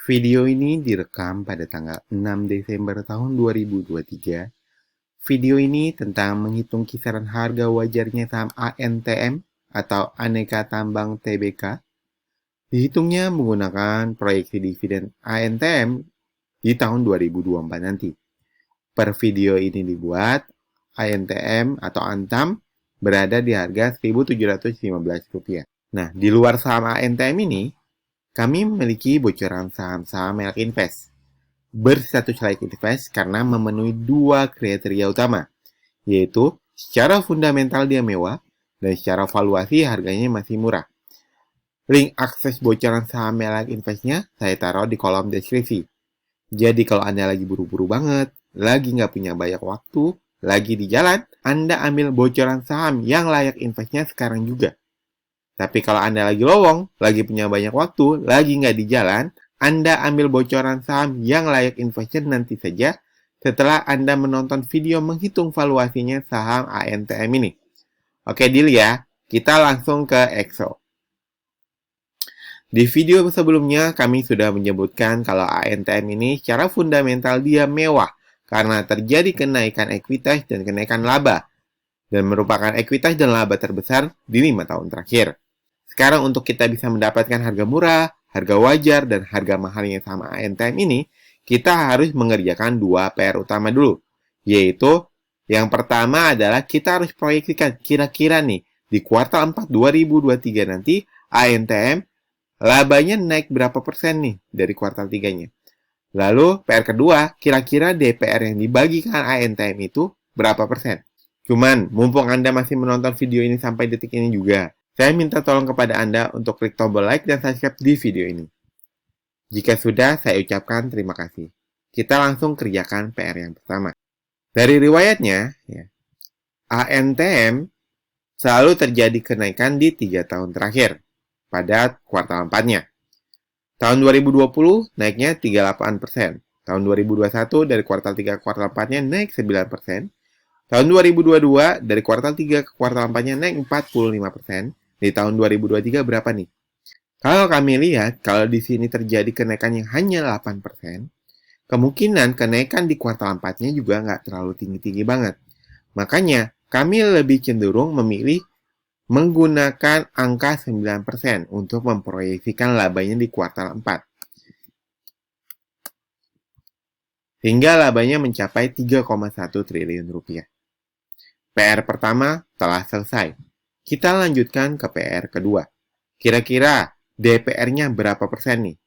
Video ini direkam pada tanggal 6 Desember tahun 2023. Video ini tentang menghitung kisaran harga wajarnya saham ANTM atau Aneka Tambang Tbk. Dihitungnya menggunakan proyeksi dividen ANTM di tahun 2024 nanti. Per video ini dibuat, ANTM atau Antam berada di harga Rp1.715. Nah, di luar saham ANTM ini, kami memiliki bocoran saham-saham merek invest. Berstatus layak invest karena memenuhi dua kriteria utama, yaitu secara fundamental dia mewah dan secara valuasi harganya masih murah. Link akses bocoran saham layak investnya saya taruh di kolom deskripsi. Jadi kalau Anda lagi buru-buru banget, lagi nggak punya banyak waktu, lagi di jalan, Anda ambil bocoran saham yang layak investnya sekarang juga. Tapi kalau Anda lagi lowong, lagi punya banyak waktu, lagi nggak di jalan, Anda ambil bocoran saham yang layak investnya nanti saja setelah Anda menonton video menghitung valuasinya saham ANTM ini. Oke, deal ya. Kita langsung ke EXO. Di video sebelumnya, kami sudah menyebutkan kalau ANTM ini secara fundamental dia mewah karena terjadi kenaikan ekuitas dan kenaikan laba, dan merupakan ekuitas dan laba terbesar di 5 tahun terakhir. Sekarang untuk kita bisa mendapatkan harga murah, harga wajar, dan harga mahalnya sama ANTM ini, kita harus mengerjakan dua PR utama dulu. Yaitu, yang pertama adalah kita harus proyeksikan kira-kira nih, di kuartal 4 2023 nanti, ANTM labanya naik berapa persen nih dari kuartal 3-nya. Lalu, PR kedua, kira-kira DPR yang dibagikan ANTM itu berapa persen. Cuman, mumpung Anda masih menonton video ini sampai detik ini juga, saya minta tolong kepada Anda untuk klik tombol like dan subscribe di video ini. Jika sudah, saya ucapkan terima kasih. Kita langsung kerjakan PR yang pertama. Dari riwayatnya, ANTM selalu terjadi kenaikan di 3 tahun terakhir pada kuartal 4-nya. Tahun 2020 naiknya 38%. Tahun 2021 dari kuartal 3 ke kuartal 4-nya naik 9%. Tahun 2022 dari kuartal 3 ke kuartal 4-nya naik 45%. Di tahun 2023 berapa nih? Kalau kami lihat, kalau di sini terjadi kenaikan yang hanya 8%, kemungkinan kenaikan di kuartal 4-nya juga nggak terlalu tinggi-tinggi banget. Makanya, kami lebih cenderung memilih menggunakan angka 9% untuk memproyeksikan labanya di kuartal 4. Hingga labanya mencapai 3,1 triliun rupiah. PR pertama telah selesai. Kita lanjutkan ke PR kedua. Kira-kira DPR-nya berapa persen nih?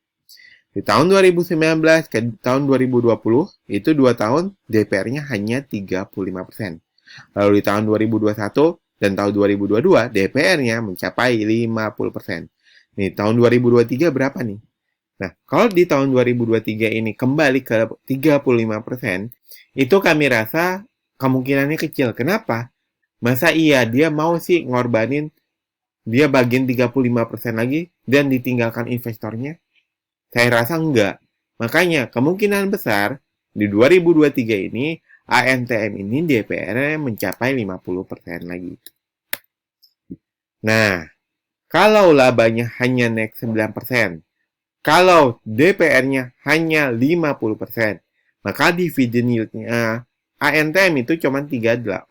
Di tahun 2019 ke tahun 2020, itu 2 tahun DPR-nya hanya 35%. Lalu di tahun 2021 dan tahun 2022, DPR-nya mencapai 50%. Nih, tahun 2023 berapa nih? Nah, kalau di tahun 2023 ini kembali ke 35%, itu kami rasa kemungkinannya kecil. Kenapa? Masa iya dia mau sih ngorbanin dia bagian 35% lagi dan ditinggalkan investornya? Saya rasa enggak. Makanya kemungkinan besar di 2023 ini ANTM ini DPR-nya mencapai 50% lagi. Nah, kalau labanya hanya naik 9%, kalau DPR-nya hanya 50%, maka dividen yield-nya ANTM itu cuma 3,8%.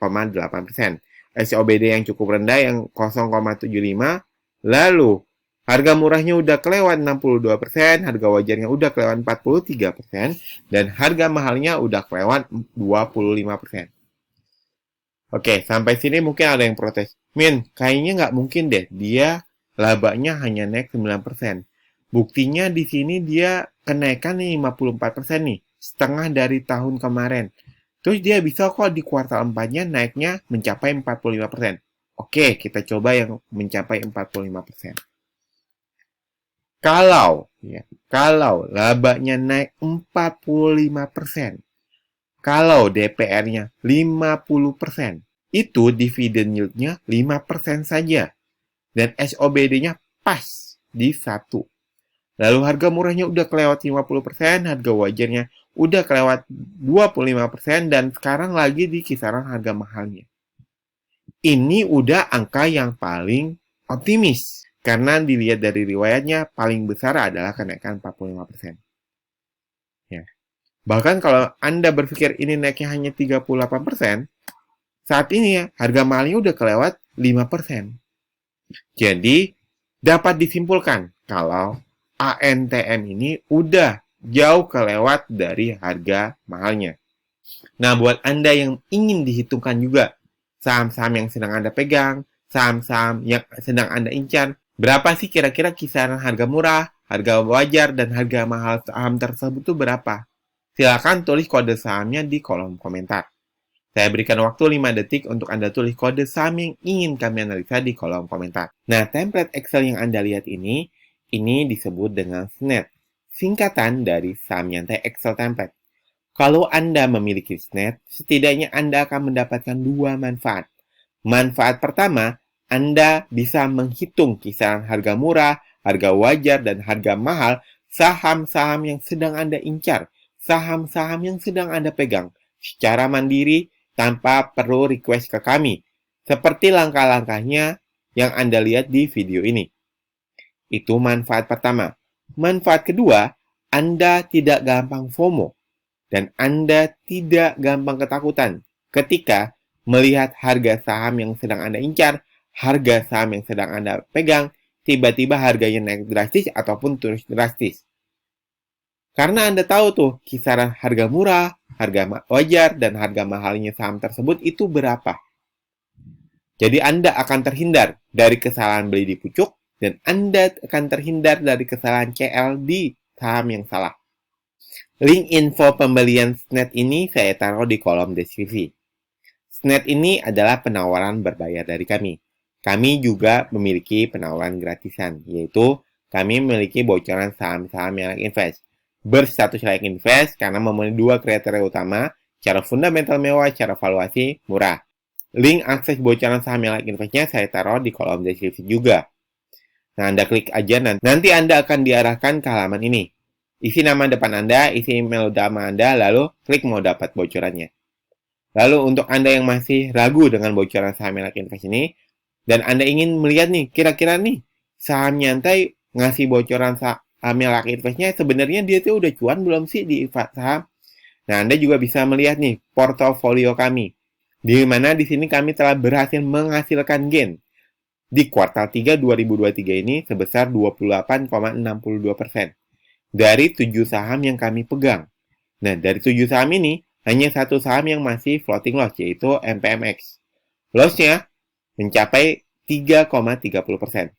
SOBD yang cukup rendah yang 0,75, lalu harga murahnya udah kelewat 62%, harga wajarnya udah kelewat 43%, dan harga mahalnya udah kelewat 25%. Oke, sampai sini mungkin ada yang protes. Min, kayaknya nggak mungkin deh, dia labanya hanya naik 9%. Buktinya di sini dia kenaikan nih 54% nih, setengah dari tahun kemarin. Terus dia bisa kok di kuartal 4-nya naiknya mencapai 45%. Oke, kita coba yang mencapai 45%. Kalau labanya naik 45%, kalau DPR-nya 50%, itu dividen yield-nya 5% saja. Dan SOBD-nya pas di 1. Lalu harga murahnya udah kelewat 50%, harga wajarnya udah kelewat 25%, dan sekarang lagi di kisaran harga mahalnya. Ini udah angka yang paling optimis. Karena dilihat dari riwayatnya, paling besar adalah kenaikan 45%. Ya. Bahkan kalau Anda berpikir ini naiknya hanya 38%, saat ini ya, harga mahalnya udah kelewat 5%. Jadi, dapat disimpulkan kalau ANTM ini udah jauh kelewat dari harga mahalnya. Nah, buat Anda yang ingin dihitungkan juga saham-saham yang sedang Anda pegang, saham-saham yang sedang Anda incar, berapa sih kira-kira kisaran harga murah, harga wajar, dan harga mahal saham tersebut itu berapa? Silakan tulis kode sahamnya di kolom komentar. Saya berikan waktu 5 detik untuk Anda tulis kode saham yang ingin kami analisa di kolom komentar. Nah, template Excel yang Anda lihat ini disebut dengan SNET, singkatan dari saham nyantai Excel template. Kalau Anda memiliki SNET, setidaknya Anda akan mendapatkan 2 manfaat. Manfaat pertama, Anda bisa menghitung kisaran harga murah, harga wajar, dan harga mahal saham-saham yang sedang Anda incar, saham-saham yang sedang Anda pegang, secara mandiri tanpa perlu request ke kami, seperti langkah-langkahnya yang Anda lihat di video ini. Itu manfaat pertama. Manfaat kedua, Anda tidak gampang FOMO, dan Anda tidak gampang ketakutan ketika melihat harga saham yang sedang Anda incar, harga saham yang sedang Anda pegang, tiba-tiba harganya naik drastis ataupun turun drastis. Karena Anda tahu tuh kisaran harga murah, harga wajar, dan harga mahalnya saham tersebut itu berapa. Jadi Anda akan terhindar dari kesalahan beli di pucuk, dan Anda akan terhindar dari kesalahan CL di saham yang salah. Link info pembelian SNET ini saya taruh di kolom deskripsi. SNET ini adalah penawaran berbayar dari kami. Kami juga memiliki penawaran gratisan, yaitu kami memiliki bocoran saham-saham yang invest. Berstatus layak invest karena memenuhi 2 kriteria utama, cara fundamental mewah, cara valuasi murah. Link akses bocoran saham yang layak investnya saya taruh di kolom deskripsi juga. Nah, Anda klik aja, nanti Anda akan diarahkan ke halaman ini. Isi nama depan Anda, isi email utama Anda, lalu klik mau dapat bocorannya. Lalu untuk Anda yang masih ragu dengan bocoran saham yang layak invest ini, dan Anda ingin melihat nih, kira-kira nih, saham nyantai ngasih bocoran saham yang layak investnya, sebenarnya dia tuh udah cuan belum sih di saham? Nah, Anda juga bisa melihat nih, portofolio kami. Di mana di sini kami telah berhasil menghasilkan gain di kuartal 3 2023 ini sebesar 28,62% dari 7 saham yang kami pegang. Nah, dari 7 saham ini, hanya 1 saham yang masih floating loss, yaitu MPMX. Loss-nya mencapai 3,30%.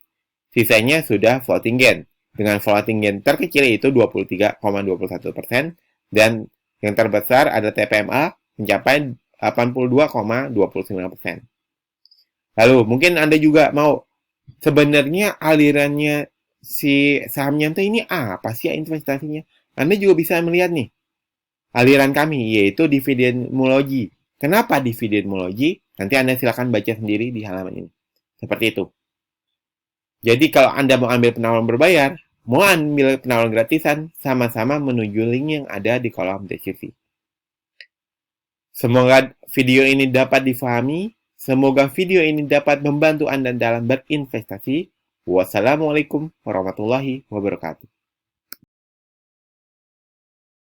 Sisanya sudah floating gain, dengan floating gain terkecil yaitu 23,21%, dan yang terbesar ada TPMA mencapai 82,29%. Lalu, mungkin Anda juga mau, sebenarnya alirannya si saham nyantai ini apa sih investasinya? Anda juga bisa melihat nih, aliran kami, yaitu dividenmologi. Kenapa dividenmologi? Nanti Anda silakan baca sendiri di halaman ini. Seperti itu. Jadi kalau Anda mau ambil penawaran berbayar, mau ambil penawaran gratisan, sama-sama menuju link yang ada di kolom deskripsi. Semoga video ini dapat difahami. Semoga video ini dapat membantu Anda dalam berinvestasi. Wassalamualaikum warahmatullahi wabarakatuh.